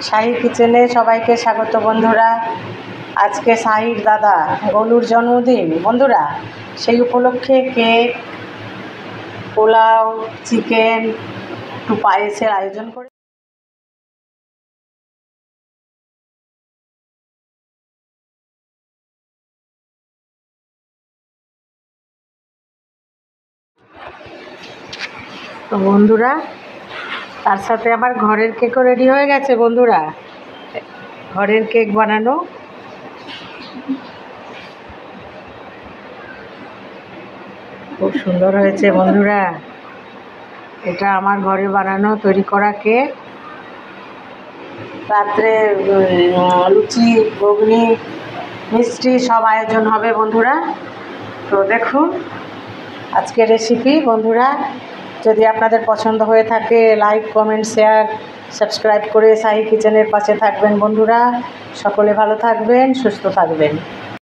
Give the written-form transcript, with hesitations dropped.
শাহি কিচেনে সবাইকে স্বাগত বন্ধুরা। আজকে শাহির দাদা গোলুর জন্মদিন বন্ধুরা, সেই উপলক্ষে কেক, পোলাও, চিকেন, একটু পায়েসের আয়োজন করে তো বন্ধুরা, তার সাথে আমার ঘরের কেকও রেডি হয়ে গেছে বন্ধুরা। ঘরের কেক বানানো, খুব সুন্দর হয়েছে বন্ধুরা। এটা আমার ঘরে বানানো তৈরি করা কেক। রাত্রে লুচি, ঘুগনি, মিষ্টি সব আয়োজন হবে বন্ধুরা। তো দেখুন আজকের রেসিপি বন্ধুরা। যদি আপনাদের পছন্দ হয়ে থাকে লাইক, কমেন্ট, শেয়ার, সাবস্ক্রাইব করে শাহি কিচেনের পাশে থাকবেন বন্ধুরা। সকলে ভালো থাকবেন, সুস্থ থাকবেন।